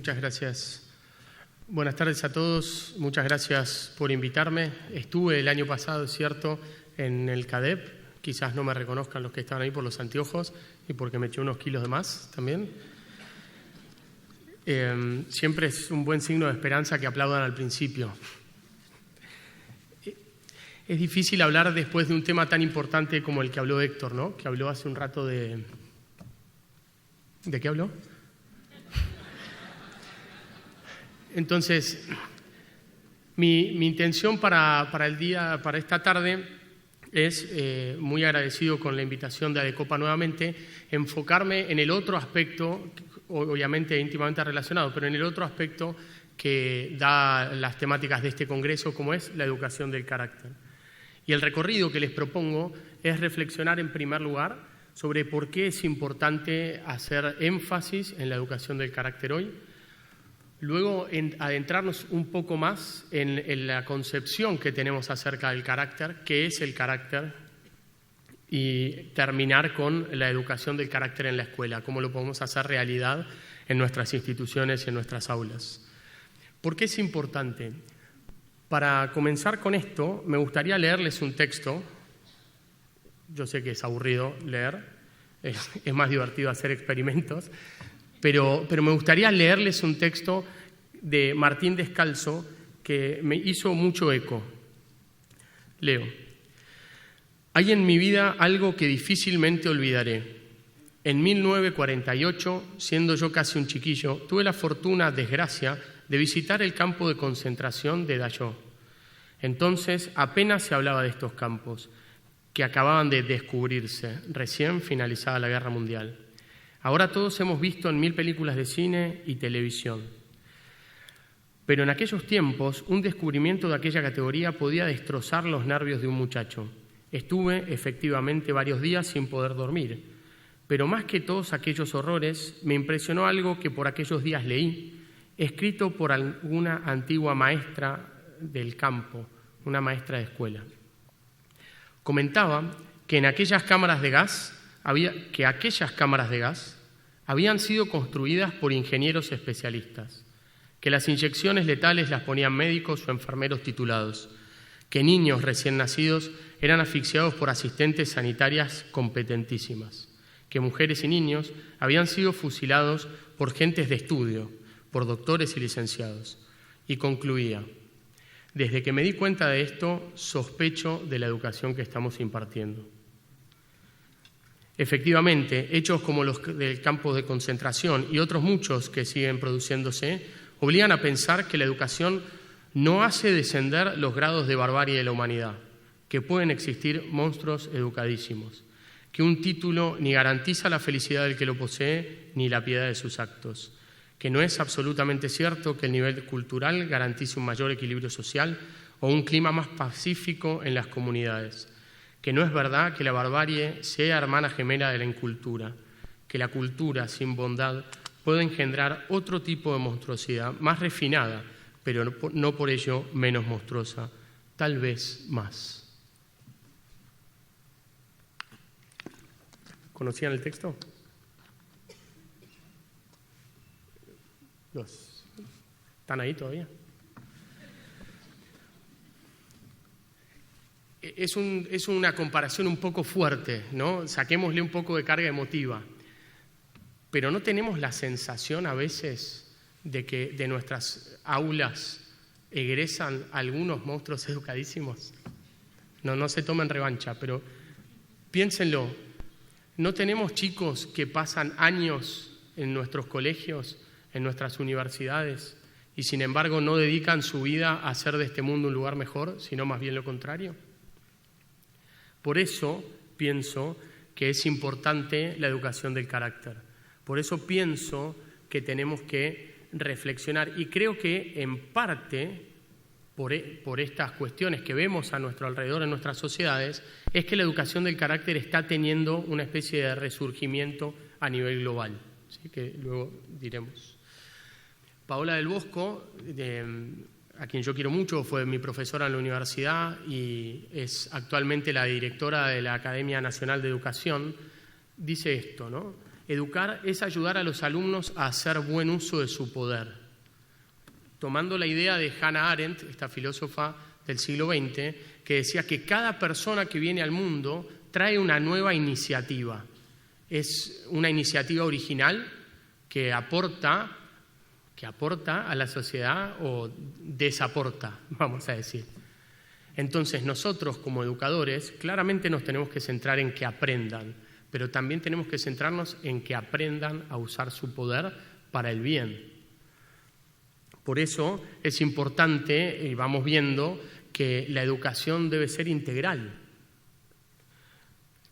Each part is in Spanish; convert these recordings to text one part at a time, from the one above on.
Muchas gracias. Buenas tardes a todos. Muchas gracias por invitarme. Estuve el año pasado, es cierto, en el CADEP. Quizás no me reconozcan los que estaban ahí por los anteojos y porque me eché unos kilos de más también. Siempre es un buen signo de esperanza que aplaudan al principio. Es difícil hablar después de un tema tan importante como el que habló Héctor, ¿no? Que habló hace un rato de... ¿De qué habló? Entonces, mi intención para esta tarde es, muy agradecido con la invitación de Adecopa nuevamente, enfocarme en el otro aspecto, obviamente íntimamente relacionado, pero en el otro aspecto que da las temáticas de este congreso, como es la educación del carácter. Y el recorrido que les propongo es reflexionar en primer lugar sobre por qué es importante hacer énfasis en la educación del carácter hoy. Luego, adentrarnos un poco más en la concepción que tenemos acerca del carácter, qué es el carácter, y terminar con la educación del carácter en la escuela, cómo lo podemos hacer realidad en nuestras instituciones y en nuestras aulas. ¿Por qué es importante? Para comenzar con esto, me gustaría leerles un texto. Yo sé que es aburrido leer, es más divertido hacer experimentos, pero me gustaría leerles un texto de Martín Descalzo que me hizo mucho eco. Leo. Hay en mi vida algo que difícilmente olvidaré. En 1948, siendo yo casi un chiquillo, tuve la fortuna, desgracia, de visitar el campo de concentración de Dachau. Entonces apenas se hablaba de estos campos, que acababan de descubrirse, recién finalizada la Guerra Mundial. Ahora todos hemos visto en 1000 películas de cine y televisión. Pero en aquellos tiempos, un descubrimiento de aquella categoría podía destrozar los nervios de un muchacho. Estuve, efectivamente, varios días sin poder dormir. Pero más que todos aquellos horrores, me impresionó algo que por aquellos días leí, escrito por alguna antigua maestra del campo, una maestra de escuela. Comentaba que aquellas cámaras de gas habían sido construidas por ingenieros especialistas, que las inyecciones letales las ponían médicos o enfermeros titulados, que niños recién nacidos eran asfixiados por asistentes sanitarias competentísimas, que mujeres y niños habían sido fusilados por gentes de estudio, por doctores y licenciados. Y concluía: desde que me di cuenta de esto, sospecho de la educación que estamos impartiendo. Efectivamente, hechos como los del campo de concentración y otros muchos que siguen produciéndose obligan a pensar que la educación no hace descender los grados de barbarie de la humanidad, que pueden existir monstruos educadísimos, que un título ni garantiza la felicidad del que lo posee ni la piedad de sus actos, que no es absolutamente cierto que el nivel cultural garantice un mayor equilibrio social o un clima más pacífico en las comunidades, que no es verdad que la barbarie sea hermana gemela de la incultura, que la cultura sin bondad puede engendrar otro tipo de monstruosidad más refinada, pero no por ello menos monstruosa, tal vez más. ¿Conocían el texto? ¿Están ahí todavía? Es una comparación un poco fuerte, ¿no? Saquémosle un poco de carga emotiva. Pero ¿no tenemos la sensación a veces de que de nuestras aulas egresan algunos monstruos educadísimos? No se tomen revancha, pero piénsenlo. ¿No tenemos chicos que pasan años en nuestros colegios, en nuestras universidades, y sin embargo no dedican su vida a hacer de este mundo un lugar mejor, sino más bien lo contrario? Por eso pienso que es importante la educación del carácter. Por eso pienso que tenemos que reflexionar, y creo que en parte por estas cuestiones que vemos a nuestro alrededor en nuestras sociedades, es que la educación del carácter está teniendo una especie de resurgimiento a nivel global, ¿sí? Que luego diremos. Paola del Bosco, a quien yo quiero mucho, fue mi profesora en la universidad y es actualmente la directora de la Academia Nacional de Educación, dice esto, ¿no? Educar es ayudar a los alumnos a hacer buen uso de su poder. tomando la idea de Hannah Arendt, esta filósofa del siglo XX, que decía que cada persona que viene al mundo trae una nueva iniciativa. Es una iniciativa original que aporta a la sociedad o desaporta, vamos a decir. Entonces nosotros como educadores claramente nos tenemos que centrar en que aprendan, pero también tenemos que centrarnos en que aprendan a usar su poder para el bien. Por eso es importante, y vamos viendo, que la educación debe ser integral,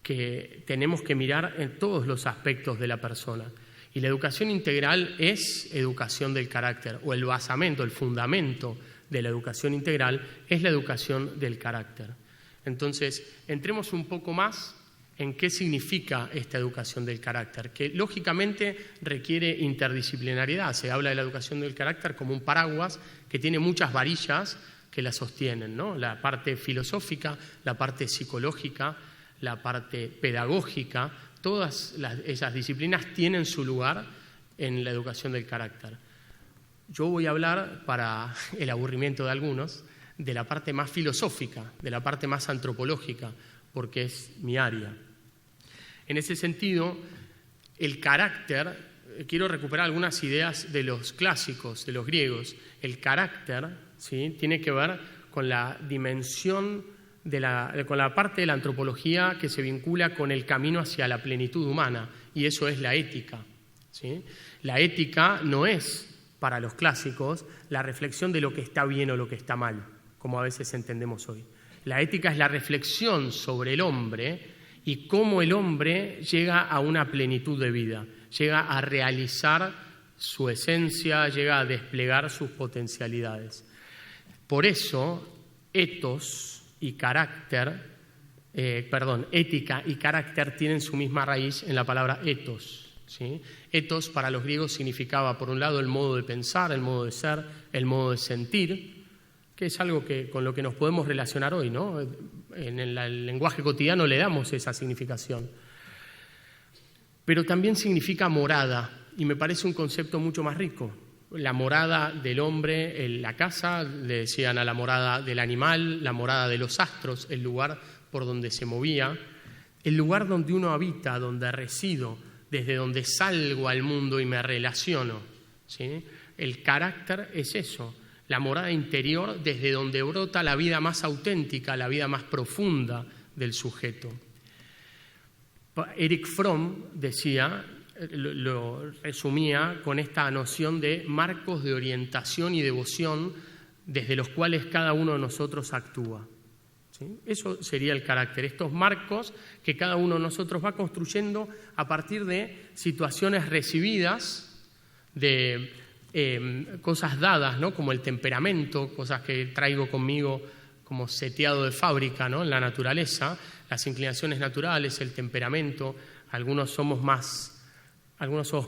que tenemos que mirar en todos los aspectos de la persona. Y la educación integral es educación del carácter, o el basamento, el fundamento de la educación integral es la educación del carácter. Entonces, entremos un poco más en qué significa esta educación del carácter, que lógicamente requiere interdisciplinariedad. Se habla de la educación del carácter como un paraguas que tiene muchas varillas que la sostienen, ¿no? La parte filosófica, la parte psicológica, la parte pedagógica, todas esas disciplinas tienen su lugar en la educación del carácter. Yo voy a hablar, para el aburrimiento de algunos, de la parte más filosófica, de la parte más antropológica, porque es mi área. En ese sentido, el carácter, quiero recuperar algunas ideas de los clásicos, de los griegos. El carácter, ¿sí?, tiene que ver con la dimensión, con la parte de la antropología que se vincula con el camino hacia la plenitud humana, y eso es la ética, ¿sí? La ética no es, para los clásicos, la reflexión de lo que está bien o lo que está mal, como a veces entendemos hoy. La ética es la reflexión sobre el hombre y cómo el hombre llega a una plenitud de vida, llega a realizar su esencia, llega a desplegar sus potencialidades. Por eso, ética y carácter tienen su misma raíz en la palabra ethos, ¿sí? Ethos para los griegos significaba, por un lado, el modo de pensar, el modo de ser, el modo de sentir, que es algo con lo que nos podemos relacionar hoy, ¿no? En el lenguaje cotidiano le damos esa significación. Pero también significa morada, y me parece un concepto mucho más rico. La morada del hombre en la casa, le decían a la morada del animal, la morada de los astros, el lugar por donde se movía, el lugar donde uno habita, donde resido, desde donde salgo al mundo y me relaciono, ¿sí? El carácter es eso, la morada interior desde donde brota la vida más auténtica, la vida más profunda del sujeto. Erich Fromm decía, lo resumía con esta noción de marcos de orientación y devoción desde los cuales cada uno de nosotros actúa, ¿sí? Eso sería el carácter, estos marcos que cada uno de nosotros va construyendo a partir de situaciones recibidas, de cosas dadas, ¿no?, como el temperamento, cosas que traigo conmigo como seteado de fábrica, ¿no?, en la naturaleza, las inclinaciones naturales, el temperamento. Algunos somos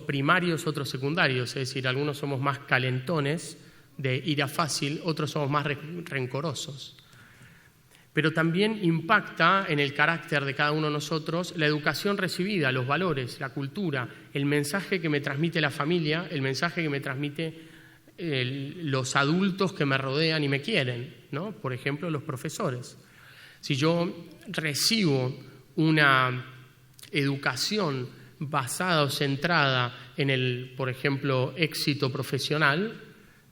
primarios, otros secundarios, es decir, algunos somos más calentones, de ira fácil, otros somos más rencorosos. Pero también impacta en el carácter de cada uno de nosotros la educación recibida, los valores, la cultura, el mensaje que me transmite la familia, el mensaje que me transmite los adultos que me rodean y me quieren, ¿no? Por ejemplo, los profesores. Si yo recibo una educación basada o centrada en el, por ejemplo, éxito profesional,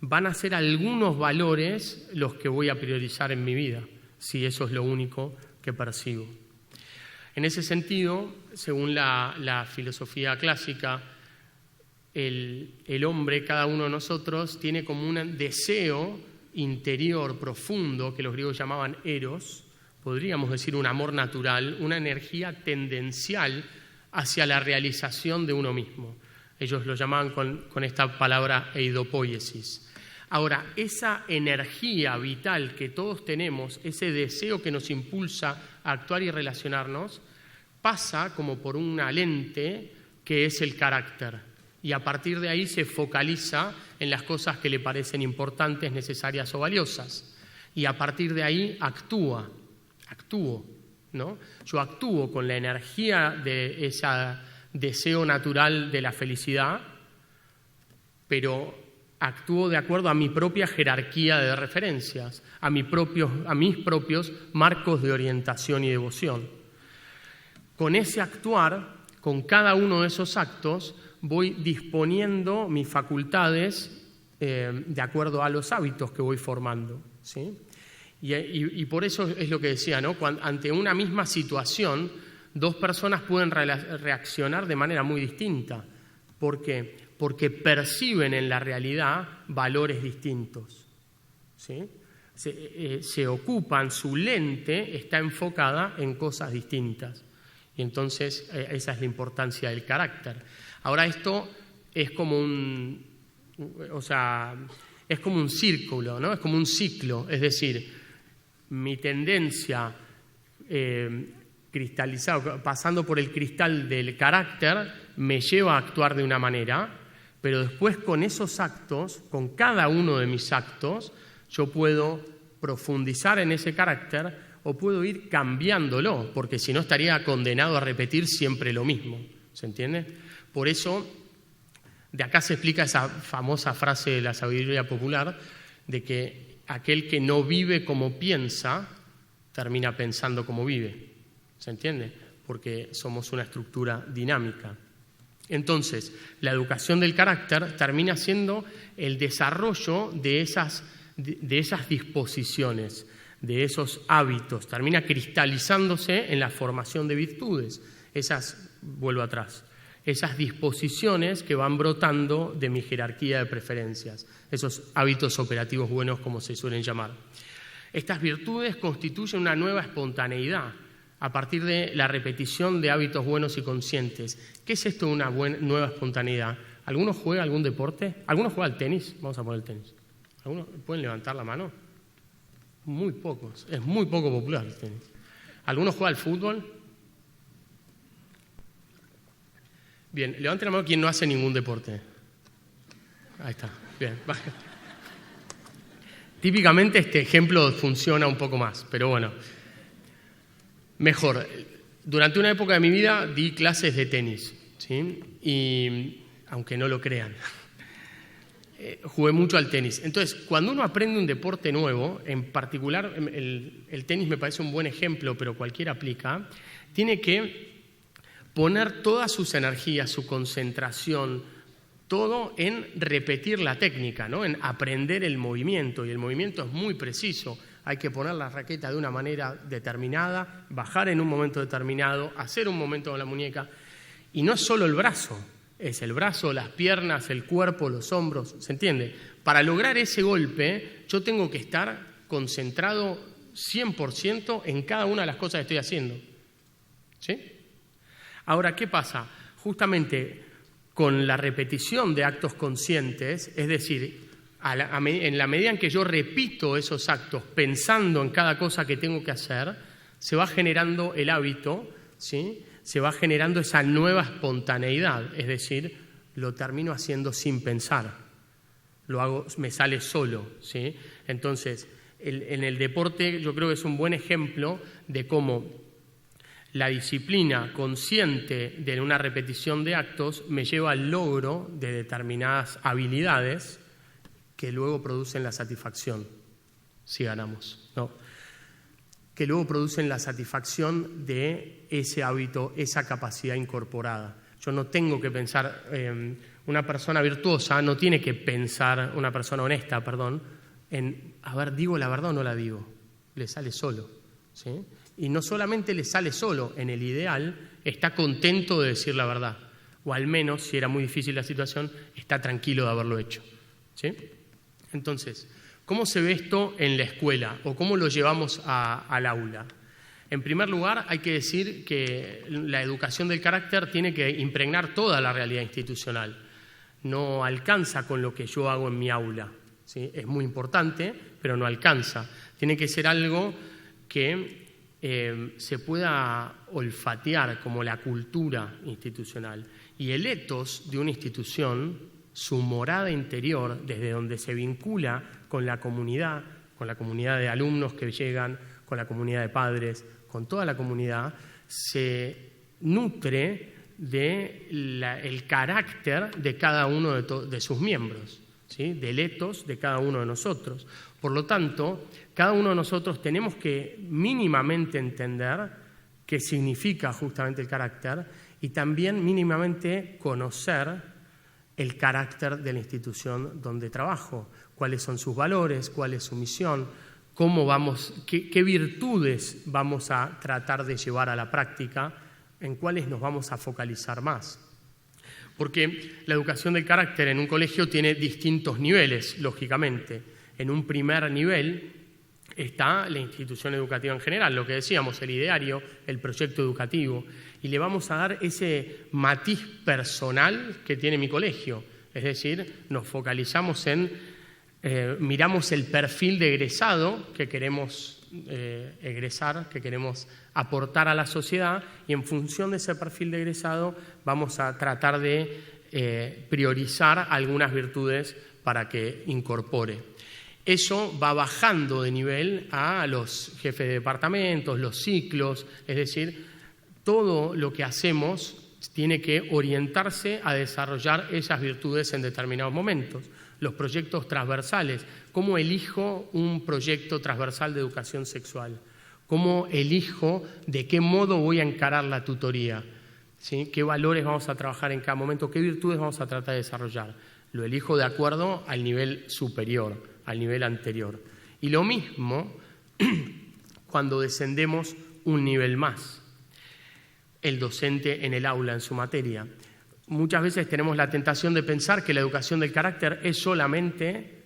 van a ser algunos valores los que voy a priorizar en mi vida, si eso es lo único que percibo. En ese sentido, según la filosofía clásica, el hombre, cada uno de nosotros, tiene como un deseo interior profundo, que los griegos llamaban eros, podríamos decir un amor natural, una energía tendencial hacia la realización de uno mismo. Ellos lo llamaban con esta palabra eidopoiesis. Ahora, esa energía vital que todos tenemos, ese deseo que nos impulsa a actuar y relacionarnos, pasa como por una lente que es el carácter. Y a partir de ahí se focaliza en las cosas que le parecen importantes, necesarias o valiosas. Y a partir de ahí actúo, ¿no? Yo actúo con la energía de ese deseo natural de la felicidad, pero actúo de acuerdo a mi propia jerarquía de referencias, a mis propios marcos de orientación y devoción. Con ese actuar, con cada uno de esos actos, voy disponiendo mis facultades de acuerdo a los hábitos que voy formando, ¿sí? Y por eso es lo que decía, ¿no? Ante una misma situación, dos personas pueden reaccionar de manera muy distinta. ¿Por qué? Porque perciben en la realidad valores distintos, ¿sí? Se ocupan, su lente está enfocada en cosas distintas. Y entonces esa es la importancia del carácter. Ahora esto es como es como un círculo, ¿no? Es como un ciclo, es decir, mi tendencia cristalizada, pasando por el cristal del carácter, me lleva a actuar de una manera, pero después con esos actos, con cada uno de mis actos, yo puedo profundizar en ese carácter o puedo ir cambiándolo, porque si no estaría condenado a repetir siempre lo mismo, ¿se entiende? Por eso, de acá se explica esa famosa frase de la sabiduría popular, de que aquel que no vive como piensa, termina pensando como vive, ¿se entiende? Porque somos una estructura dinámica. Entonces, la educación del carácter termina siendo el desarrollo de esas disposiciones, de esos hábitos, termina cristalizándose en la formación de virtudes. Vuelvo atrás, esas disposiciones que van brotando de mi jerarquía de preferencias, esos hábitos operativos buenos como se suelen llamar. Estas virtudes constituyen una nueva espontaneidad a partir de la repetición de hábitos buenos y conscientes. ¿Qué es esto de una nueva espontaneidad? ¿Alguno juega algún deporte? ¿Alguno juega al tenis? Vamos a poner el tenis. ¿Alguno pueden levantar la mano? Muy pocos. Es muy poco popular el tenis. ¿Alguno juega al fútbol? Bien, levanten la mano quien no hace ningún deporte. Ahí está. Bien. Típicamente este ejemplo funciona un poco más, pero bueno. Mejor. Durante una época de mi vida di clases de tenis, ¿sí? Y aunque no lo crean, jugué mucho al tenis. Entonces, cuando uno aprende un deporte nuevo, en particular el tenis me parece un buen ejemplo, pero cualquiera aplica, tiene que poner todas sus energías, su concentración, todo en repetir la técnica, ¿no? En aprender el movimiento, y el movimiento es muy preciso. Hay que poner la raqueta de una manera determinada, bajar en un momento determinado, hacer un momento con la muñeca. Y no es solo el brazo, es el brazo, las piernas, el cuerpo, los hombros, ¿se entiende? Para lograr ese golpe, yo tengo que estar concentrado 100% en cada una de las cosas que estoy haciendo, ¿sí? Ahora, ¿qué pasa? Justamente con la repetición de actos conscientes, es decir, en la medida en que yo repito esos actos pensando en cada cosa que tengo que hacer, se va generando el hábito, ¿sí? Se va generando esa nueva espontaneidad, es decir, lo termino haciendo sin pensar, lo hago, me sale solo, ¿sí? Entonces, en el deporte yo creo que es un buen ejemplo de cómo la disciplina consciente de una repetición de actos me lleva al logro de determinadas habilidades que luego producen la satisfacción, si ganamos, ¿no? Que luego producen la satisfacción de ese hábito, esa capacidad incorporada. Yo no tengo que pensar, una persona virtuosa no tiene que pensar, una persona honesta, perdón, en, a ver, ¿digo la verdad o no la digo? Le sale solo, ¿sí? Y no solamente le sale solo, en el ideal está contento de decir la verdad, o al menos, si era muy difícil la situación, está tranquilo de haberlo hecho, ¿sí? Entonces, ¿cómo se ve esto en la escuela o cómo lo llevamos al aula? En primer lugar, hay que decir que la educación del carácter tiene que impregnar toda la realidad institucional. No alcanza con lo que yo hago en mi aula, ¿sí? Es muy importante, pero no alcanza. Tiene que ser algo que se pueda olfatear como la cultura institucional. Y el ethos de una institución, su morada interior, desde donde se vincula con la comunidad de alumnos que llegan, con la comunidad de padres, con toda la comunidad, se nutre del carácter de cada uno de sus miembros, ¿sí? Del ethos de cada uno de nosotros. Por lo tanto, cada uno de nosotros tenemos que mínimamente entender qué significa justamente el carácter y también mínimamente conocer el carácter de la institución donde trabajo, cuáles son sus valores, cuál es su misión, qué virtudes vamos a tratar de llevar a la práctica, en cuáles nos vamos a focalizar más. Porque la educación del carácter en un colegio tiene distintos niveles, lógicamente. En un primer nivel está la institución educativa en general, lo que decíamos, el ideario, el proyecto educativo, y le vamos a dar ese matiz personal que tiene mi colegio. Es decir, nos focalizamos miramos el perfil de egresado que queremos egresar, que queremos aportar a la sociedad, y en función de ese perfil de egresado vamos a tratar de priorizar algunas virtudes para que incorpore. Eso va bajando de nivel a los jefes de departamentos, los ciclos, es decir, todo lo que hacemos tiene que orientarse a desarrollar esas virtudes en determinados momentos. Los proyectos transversales, ¿cómo elijo un proyecto transversal de educación sexual? ¿Cómo elijo de qué modo voy a encarar la tutoría? ¿Sí? ¿Qué valores vamos a trabajar en cada momento? ¿Qué virtudes vamos a tratar de desarrollar? Lo elijo de acuerdo al nivel superior, al nivel anterior. Y lo mismo cuando descendemos un nivel más, el docente en el aula, en su materia. Muchas veces tenemos la tentación de pensar que la educación del carácter es solamente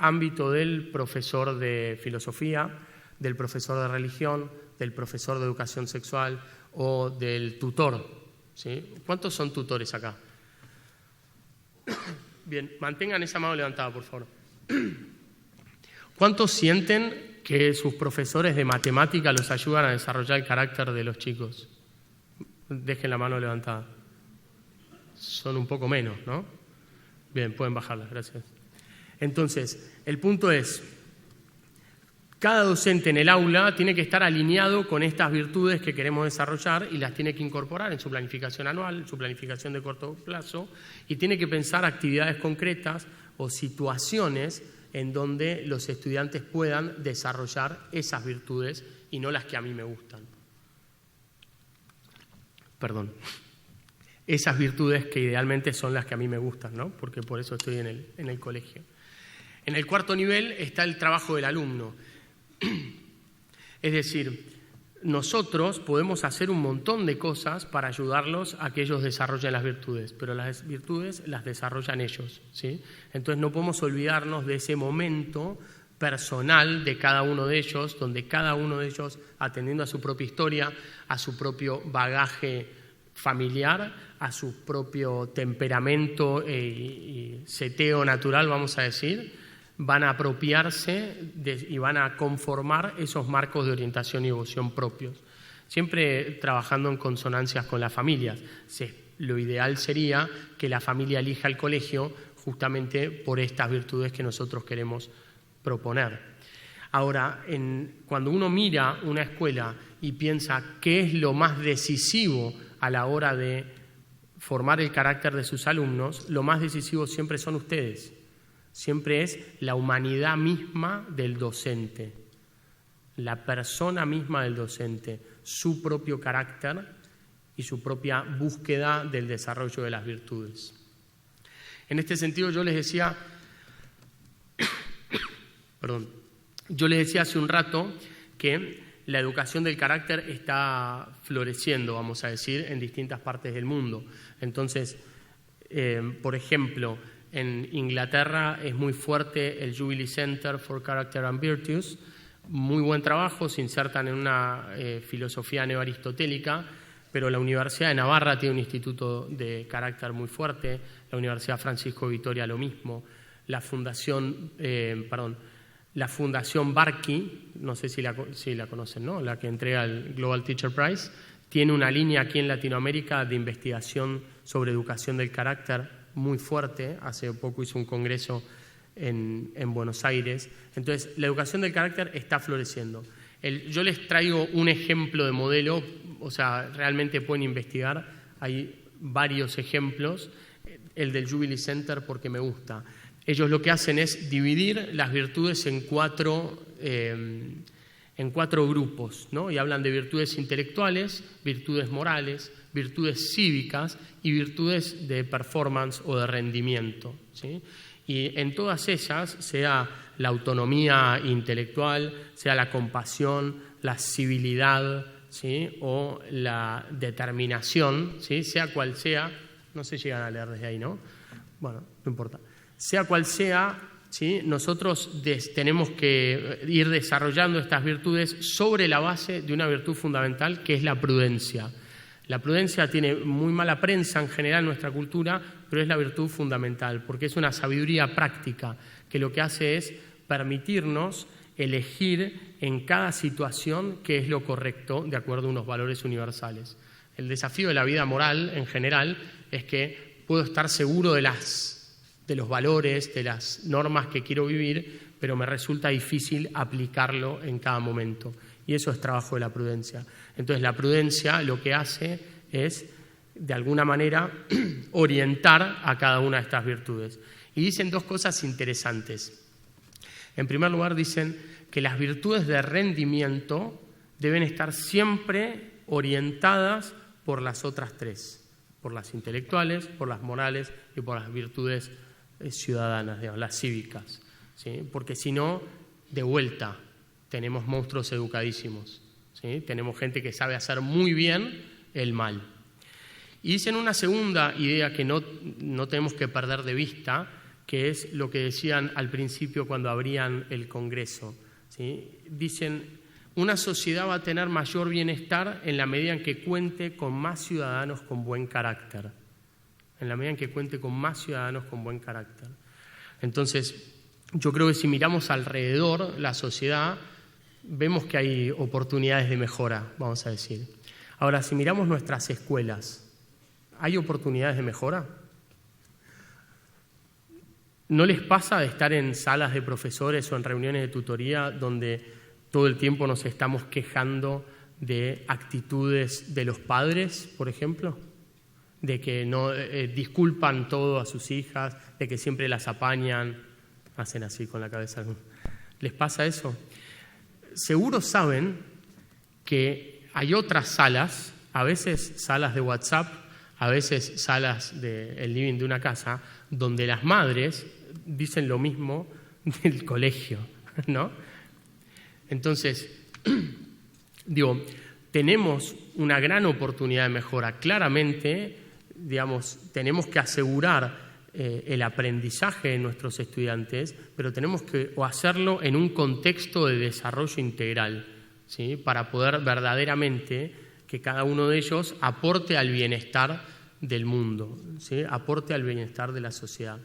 ámbito del profesor de filosofía, del profesor de religión, del profesor de educación sexual o del tutor, ¿sí? ¿Cuántos son tutores acá? Bien, mantengan esa mano levantada, por favor. ¿Cuántos sienten que sus profesores de matemática los ayudan a desarrollar el carácter de los chicos? Dejen la mano levantada. Son un poco menos, ¿no? Bien, pueden bajarla, gracias. Entonces, el punto es, cada docente en el aula tiene que estar alineado con estas virtudes que queremos desarrollar y las tiene que incorporar en su planificación anual, en su planificación de corto plazo, y tiene que pensar actividades concretas o situaciones en donde los estudiantes puedan desarrollar esas virtudes y no las que a mí me gustan. Perdón. Esas virtudes que idealmente son las que a mí me gustan, ¿no? Porque por eso estoy en el colegio. En el cuarto nivel está el trabajo del alumno. Es decir, nosotros podemos hacer un montón de cosas para ayudarlos a que ellos desarrollen las virtudes, pero las virtudes las desarrollan ellos, ¿sí? Entonces no podemos olvidarnos de ese momento personal de cada uno de ellos, donde cada uno de ellos, atendiendo a su propia historia, a su propio bagaje familiar, a su propio temperamento y seteo natural, vamos a decir, van a apropiarse y van a conformar esos marcos de orientación y devoción propios, siempre trabajando en consonancias con las familias. Lo ideal sería que la familia elija el colegio justamente por estas virtudes que nosotros queremos proponer. Ahora, cuando uno mira una escuela y piensa qué es lo más decisivo a la hora de formar el carácter de sus alumnos, lo más decisivo siempre son ustedes. Siempre es la humanidad misma del docente, la persona misma del docente, su propio carácter y su propia búsqueda del desarrollo de las virtudes. En este sentido, yo les decía hace un rato que la educación del carácter está floreciendo, vamos a decir, en distintas partes del mundo. Entonces, por ejemplo, en Inglaterra es muy fuerte el Jubilee Center for Character and Virtues, muy buen trabajo, se insertan en una filosofía neoaristotélica, pero la Universidad de Navarra tiene un instituto de carácter muy fuerte, la Universidad Francisco Vitoria lo mismo, la Fundación Barkey, no sé si la conocen, ¿no? La que entrega el Global Teacher Prize, tiene una línea aquí en Latinoamérica de investigación sobre educación del carácter muy fuerte. Hace poco hizo un congreso en Buenos Aires. Entonces, la educación del carácter está floreciendo. Yo les traigo un ejemplo de modelo, o sea, realmente pueden investigar, hay varios ejemplos, el del Jubilee Center porque me gusta. Ellos lo que hacen es dividir las virtudes en cuatro grupos, ¿no? Y hablan de virtudes intelectuales, virtudes morales, virtudes cívicas y virtudes de performance o de rendimiento, ¿sí? Y en todas ellas, sea la autonomía intelectual, sea la compasión, la civilidad, ¿sí? O la determinación, ¿sí? Sea cual sea, no se llegan a leer desde ahí, ¿no? Bueno, no importa. Sea cual sea, ¿sí? Nosotros tenemos que ir desarrollando estas virtudes sobre la base de una virtud fundamental que es la prudencia. La prudencia tiene muy mala prensa en general en nuestra cultura, pero es la virtud fundamental, porque es una sabiduría práctica que lo que hace es permitirnos elegir en cada situación qué es lo correcto de acuerdo a unos valores universales. El desafío de la vida moral en general es que puedo estar seguro de los valores, de las normas que quiero vivir, pero me resulta difícil aplicarlo en cada momento. Y eso es trabajo de la prudencia. Entonces la prudencia lo que hace es, de alguna manera, orientar a cada una de estas virtudes. Y dicen dos cosas interesantes. En primer lugar, dicen que las virtudes de rendimiento deben estar siempre orientadas por las otras tres, por las intelectuales, por las morales y por las virtudes ciudadanas, digamos, las cívicas, ¿sí? Porque si no, de vuelta, tenemos monstruos educadísimos, ¿sí? Tenemos gente que sabe hacer muy bien el mal. Y dicen una segunda idea que no tenemos que perder de vista, que es lo que decían al principio cuando abrían el Congreso, ¿sí? Dicen, una sociedad va a tener mayor bienestar en la medida en que cuente con más ciudadanos con buen carácter. En la medida en que cuente con más ciudadanos con buen carácter. Entonces, yo creo que si miramos alrededor la sociedad, vemos que hay oportunidades de mejora, vamos a decir. Ahora, si miramos nuestras escuelas, ¿hay oportunidades de mejora? ¿No les pasa de estar en salas de profesores o en reuniones de tutoría donde todo el tiempo nos estamos quejando de actitudes de los padres, por ejemplo? De que no disculpan todo a sus hijas, de que siempre las apañan, hacen así con la cabeza. ¿Les pasa eso? Seguro saben que hay otras salas, a veces salas de WhatsApp, a veces salas del living de una casa, donde las madres dicen lo mismo del colegio, ¿no? Entonces, digo, tenemos una gran oportunidad de mejora. Claramente, digamos, tenemos que asegurar el aprendizaje de nuestros estudiantes, pero tenemos que hacerlo en un contexto de desarrollo integral, ¿sí? Para poder verdaderamente que cada uno de ellos aporte al bienestar del mundo, ¿sí? Aporte al bienestar de la sociedad.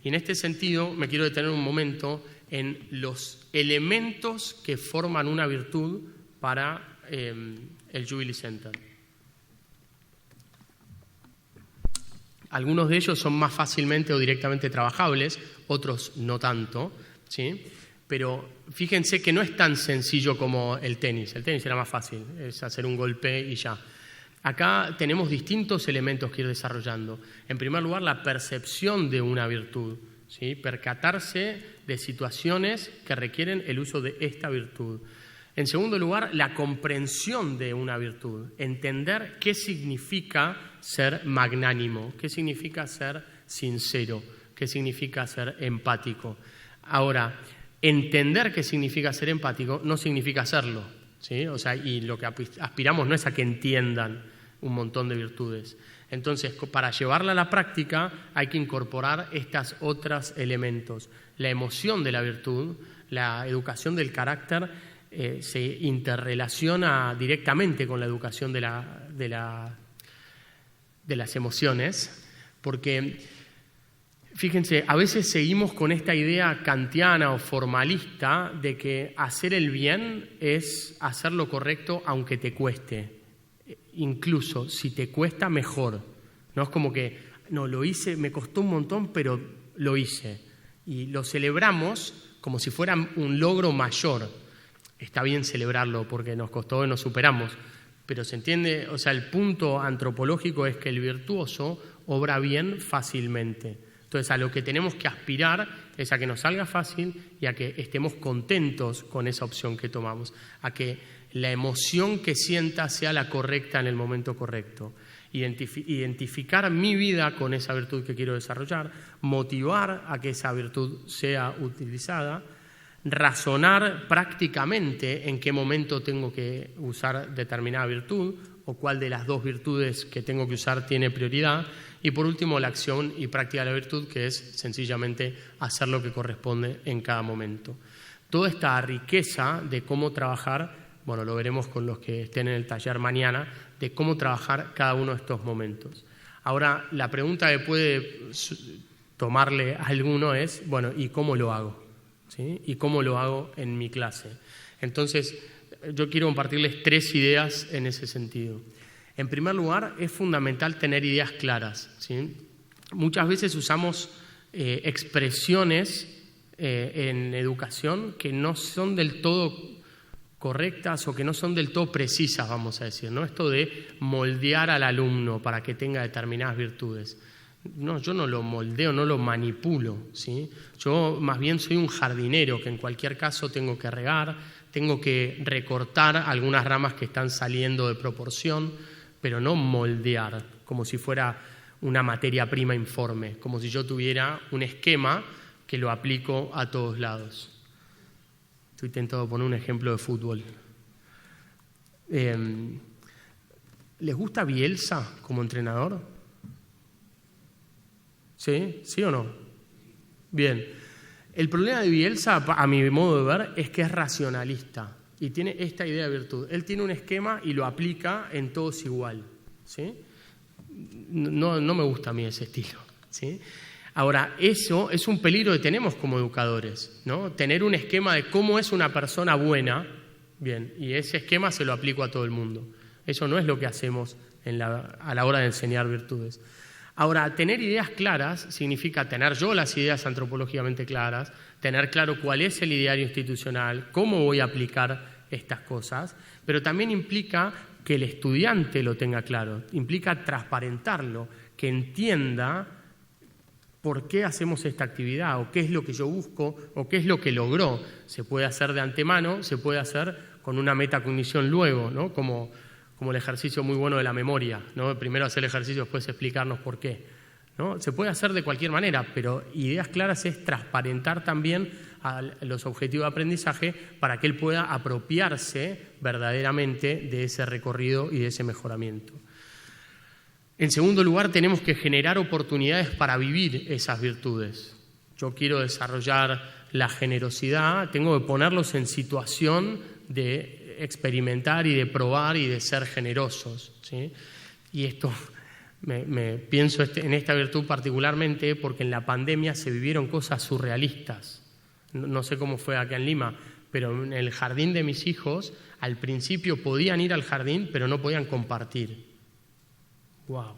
Y en este sentido me quiero detener un momento en los elementos que forman una virtud para el Jubilee Center. Algunos de ellos son más fácilmente o directamente trabajables, otros no tanto, ¿sí? Pero fíjense que no es tan sencillo como el tenis. El tenis era más fácil, es hacer un golpe y ya. Acá tenemos distintos elementos que ir desarrollando. En primer lugar, la percepción de una virtud, ¿sí? Percatarse de situaciones que requieren el uso de esta virtud. En segundo lugar, la comprensión de una virtud, entender qué significa ser magnánimo, qué significa ser sincero, qué significa ser empático. Ahora, entender qué significa ser empático no significa serlo, ¿sí? O sea, y lo que aspiramos no es a que entiendan un montón de virtudes. Entonces, para llevarla a la práctica hay que incorporar estos otros elementos. La emoción de la virtud, la educación del carácter, se interrelaciona directamente con la educación de las emociones, porque, fíjense, a veces seguimos con esta idea kantiana o formalista de que hacer el bien es hacer lo correcto aunque te cueste, incluso si te cuesta mejor, ¿no? Es como que, no, lo hice, me costó un montón, pero lo hice, y lo celebramos como si fuera un logro mayor. Está bien celebrarlo porque nos costó y nos superamos, pero se entiende, o sea, el punto antropológico es que el virtuoso obra bien fácilmente, Entonces, a lo que tenemos que aspirar es a que nos salga fácil y a que estemos contentos con esa opción que tomamos, a que la emoción que sienta sea la correcta en el momento correcto. Identificar mi vida con esa virtud que quiero desarrollar, motivar a que esa virtud sea utilizada, razonar prácticamente en qué momento tengo que usar determinada virtud o cuál de las dos virtudes que tengo que usar tiene prioridad, y por último la acción y práctica de la virtud, que es sencillamente hacer lo que corresponde en cada momento. Toda esta riqueza de cómo trabajar, bueno, lo veremos con los que estén en el taller mañana, de cómo trabajar cada uno de estos momentos. Ahora, la pregunta que puede tomarle a alguno es, bueno, ¿y cómo lo hago? ¿Sí? ¿Y cómo lo hago en mi clase? Entonces, yo quiero compartirles 3 ideas en ese sentido. En primer lugar, es fundamental tener ideas claras, ¿sí? Muchas veces usamos expresiones en educación que no son del todo correctas o que no son del todo precisas, vamos a decir, ¿no? Esto de moldear al alumno para que tenga determinadas virtudes. No, yo no lo moldeo, no lo manipulo, ¿sí? Yo más bien soy un jardinero que en cualquier caso tengo que regar, tengo que recortar algunas ramas que están saliendo de proporción, pero no moldear como si fuera una materia prima informe, como si yo tuviera un esquema que lo aplico a todos lados. Estoy tentado de poner un ejemplo de fútbol. ¿Les gusta Bielsa como entrenador? ¿Sí? ¿Sí o no? Bien. El problema de Bielsa, a mi modo de ver, es que es racionalista y tiene esta idea de virtud. Él tiene un esquema y lo aplica en todos igual, ¿sí? No me gusta a mí ese estilo, ¿sí? Ahora, eso es un peligro que tenemos como educadores, ¿no? Tener un esquema de cómo es una persona buena, bien, y ese esquema se lo aplico a todo el mundo. Eso no es lo que hacemos a la hora de enseñar virtudes. Ahora, tener ideas claras significa tener yo las ideas antropológicamente claras, tener claro cuál es el ideario institucional, cómo voy a aplicar estas cosas, pero también implica que el estudiante lo tenga claro, implica transparentarlo, que entienda por qué hacemos esta actividad o qué es lo que yo busco o qué es lo que logró. Se puede hacer de antemano, se puede hacer con una metacognición luego, ¿no? Como el ejercicio muy bueno de la memoria, ¿no? Primero hacer el ejercicio, después explicarnos por qué, ¿no? Se puede hacer de cualquier manera, pero ideas claras es transparentar también a los objetivos de aprendizaje para que él pueda apropiarse verdaderamente de ese recorrido y de ese mejoramiento. En segundo lugar, tenemos que generar oportunidades para vivir esas virtudes. Yo quiero desarrollar la generosidad, tengo que ponerlos en situación de experimentar y de probar y de ser generosos, ¿sí? Y esto me pienso en esta virtud particularmente porque en la pandemia se vivieron cosas surrealistas. No sé cómo fue acá en Lima, pero en el jardín de mis hijos al principio podían ir al jardín pero no podían compartir. ¡Wow!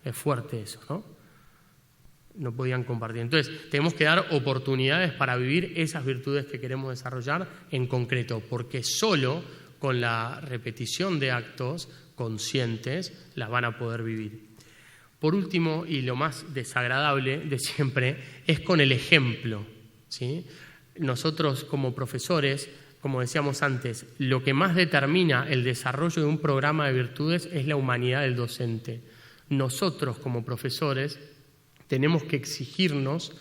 Es fuerte eso, ¿no? No podían compartir. Entonces, tenemos que dar oportunidades para vivir esas virtudes que queremos desarrollar en concreto, porque solo con la repetición de actos conscientes las van a poder vivir. Por último, y lo más desagradable de siempre, es con el ejemplo, ¿sí? Nosotros como profesores, como decíamos antes, lo que más determina el desarrollo de un programa de virtudes es la humanidad del docente. Nosotros como profesores tenemos que exigirnos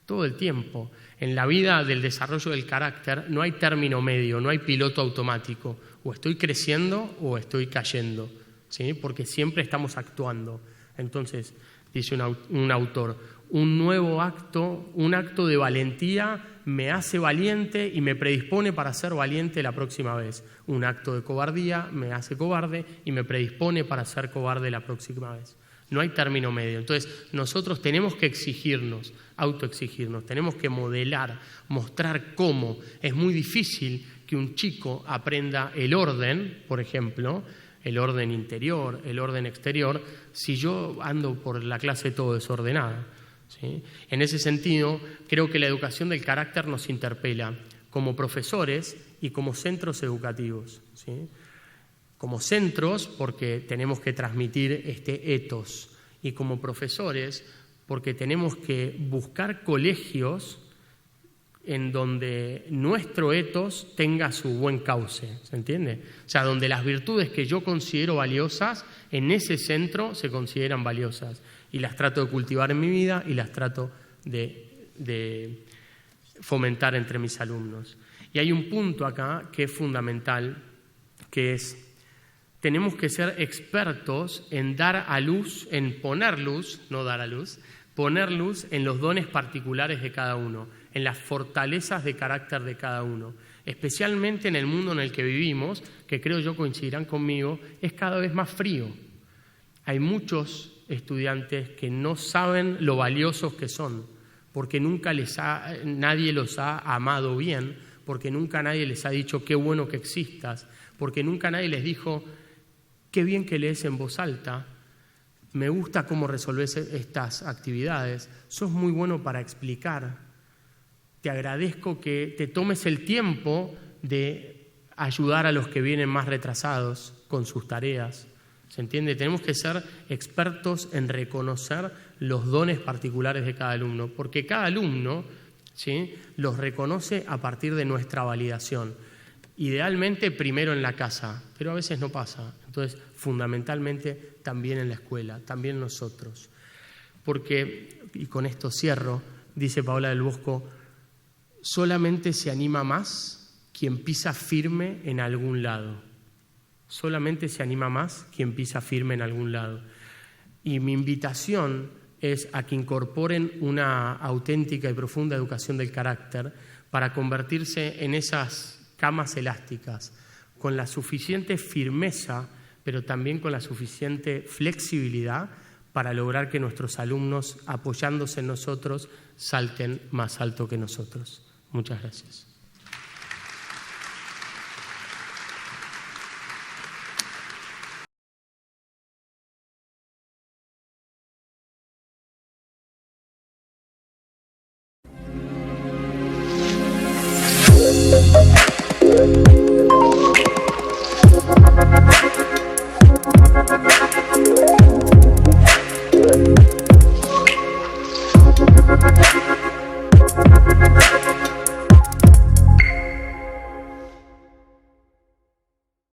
todo el tiempo. En la vida del desarrollo del carácter no hay término medio, no hay piloto automático. O estoy creciendo o estoy cayendo, ¿sí? Porque siempre estamos actuando. Entonces, dice un autor, un nuevo acto, un acto de valentía me hace valiente y me predispone para ser valiente la próxima vez. Un acto de cobardía me hace cobarde y me predispone para ser cobarde la próxima vez. No hay término medio. Entonces, nosotros tenemos que exigirnos, autoexigirnos, tenemos que modelar, mostrar cómo. Es muy difícil que un chico aprenda el orden, por ejemplo, el orden interior, el orden exterior, si yo ando por la clase todo desordenada, ¿sí? En ese sentido, creo que la educación del carácter nos interpela como profesores y como centros educativos, ¿sí? Como centros, porque tenemos que transmitir este ethos, y como profesores, porque tenemos que buscar colegios en donde nuestro ethos tenga su buen cauce, ¿se entiende? O sea, donde las virtudes que yo considero valiosas, en ese centro se consideran valiosas. Y las trato de cultivar en mi vida y las trato de fomentar entre mis alumnos. Y hay un punto acá que es fundamental, que es, tenemos que ser expertos en dar a luz, en poner luz, no dar a luz, poner luz en los dones particulares de cada uno, en las fortalezas de carácter de cada uno, especialmente en el mundo en el que vivimos, que creo yo coincidirán conmigo, es cada vez más frío. Hay muchos estudiantes que no saben lo valiosos que son, porque nunca nadie los ha amado bien, porque nunca nadie les ha dicho qué bueno que existas, porque nunca nadie les dijo qué bien que lees en voz alta, me gusta cómo resolves estas actividades, sos muy bueno para explicar, te agradezco que te tomes el tiempo de ayudar a los que vienen más retrasados con sus tareas. ¿Se entiende? Tenemos que ser expertos en reconocer los dones particulares de cada alumno, porque cada alumno, ¿sí?, los reconoce a partir de nuestra validación. Idealmente primero en la casa, pero a veces no pasa. Entonces, fundamentalmente también en la escuela, también nosotros. Porque, y con esto cierro, dice Paola del Bosco, solamente se anima más quien pisa firme en algún lado. Solamente se anima más quien pisa firme en algún lado. Y mi invitación es a que incorporen una auténtica y profunda educación del carácter para convertirse en esas camas elásticas, con la suficiente firmeza, pero también con la suficiente flexibilidad para lograr que nuestros alumnos, apoyándose en nosotros, salten más alto que nosotros. Muchas gracias.